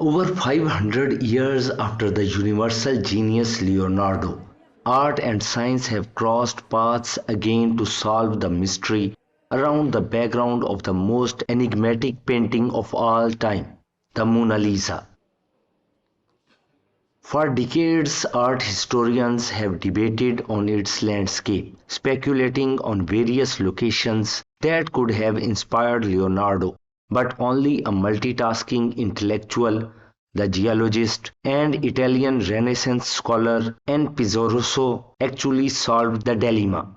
Over 500 years after the universal genius Leonardo, art and science have crossed paths again to solve the mystery around the background of the most enigmatic painting of all time, the Mona Lisa. For decades, art historians have debated on its landscape, speculating on various locations that could have inspired Leonardo, but only a multitasking intellectual, the geologist and Italian Renaissance scholar N. Pizarro actually solved the dilemma.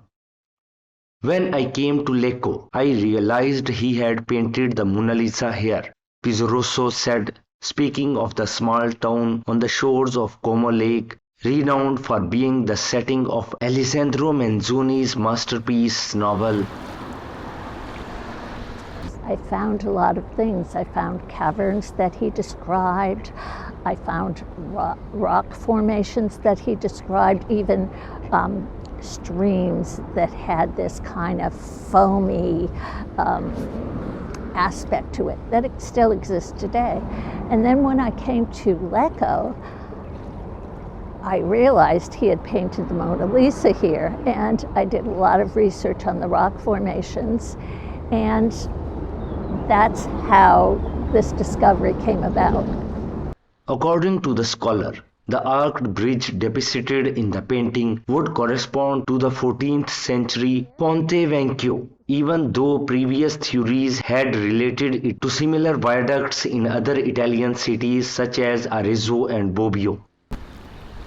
When I came to Lecco, I realized he had painted the Mona Lisa here, Pizarro said, speaking of the small town on the shores of Como Lake, renowned for being the setting of Alessandro Manzoni's masterpiece novel. I found a lot of things. I found caverns that he described. I found rock formations that he described, even streams that had this kind of foamy aspect to it that it still exists today. And then when I came to Lecco, I realized he had painted the Mona Lisa here, and I did a lot of research on the rock formations, and that's how this discovery came about. According to the scholar, the arched bridge depicted in the painting would correspond to the 14th century Ponte Vecchio, even though previous theories had related it to similar viaducts in other Italian cities such as Arezzo and Bobbio.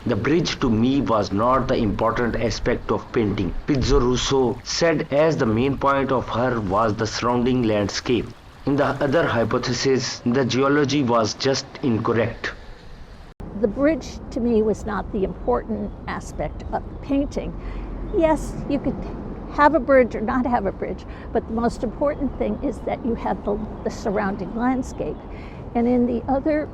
The bridge to me was not the important aspect of painting, Pizarro said, as the main point of her was the surrounding landscape. In the other hypothesis, the geology was just incorrect. The bridge to me was not the important aspect of the painting. Yes, you could have a bridge or not have a bridge, but the most important thing is that you have the surrounding landscape. And in the other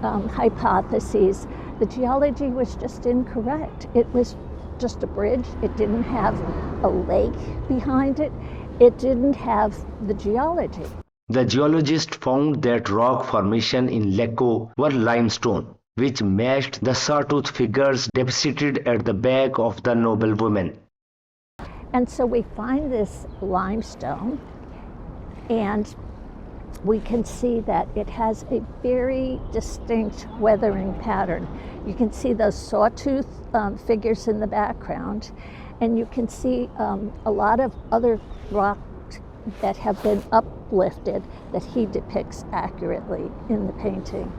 hypotheses, the geology was just incorrect. It was just a bridge. It didn't have a lake behind it. It didn't have the geology. The geologist found that rock formation in Lecco were limestone, which matched the sawtooth figures depicted at the back of the noblewoman. And so we find this limestone, and we can see that it has a very distinct weathering pattern. You can see those sawtooth figures in the background, and you can see a lot of other rocks that have been uplifted that he depicts accurately in the painting.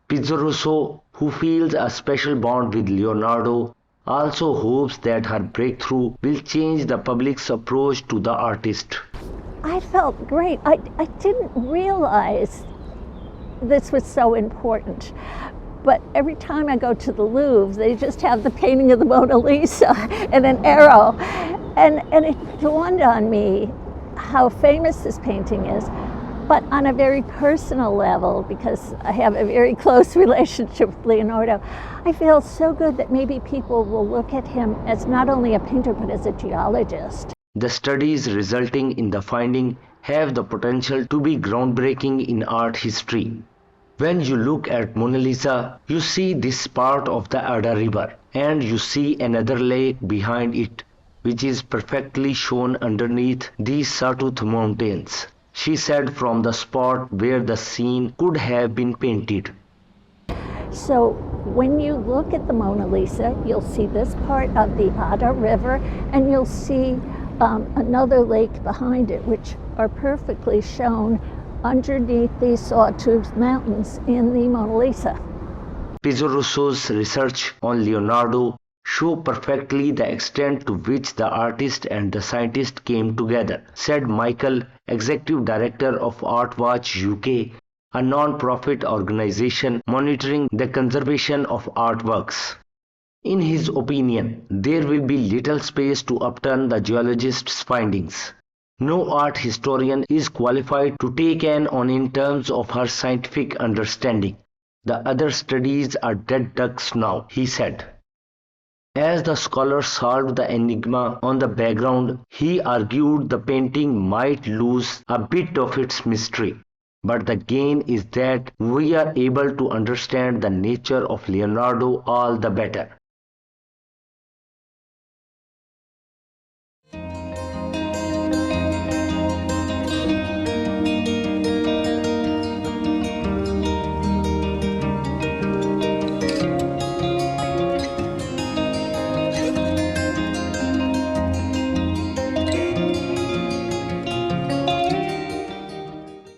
Pizarro, who feels a special bond with Leonardo, also hopes that her breakthrough will change the public's approach to the artist. I felt great. I didn't realize this was so important. But every time I go to the Louvre, they just have the painting of the Mona Lisa and an arrow. And it dawned on me how famous this painting is, but on a very personal level, because I have a very close relationship with Leonardo, I feel so good that maybe people will look at him as not only a painter, but as a geologist. The studies resulting in the finding have the potential to be groundbreaking in art history. When you look at Mona Lisa, you see this part of the Ada River, and you see another lake behind it, which is perfectly shown underneath these sawtooth mountains, she said, from the spot where the scene could have been painted. So when you look at the Mona Lisa, you'll see this part of the Ada River, and you'll see another lake behind it, which are perfectly shown underneath these sawtooth mountains in the Mona Lisa. Pizarro's research on Leonardo show perfectly the extent to which the artist and the scientist came together, said Michael, Executive Director of Artwatch UK, a non-profit organization monitoring the conservation of artworks. In his opinion, there will be little space to upturn the geologist's findings. No art historian is qualified to take an on in terms of her scientific understanding. The other studies are dead ducks now, he said. As the scholar solved the enigma on the background, he argued the painting might lose a bit of its mystery. but the gain is that we are able to understand the nature of Leonardo all the better.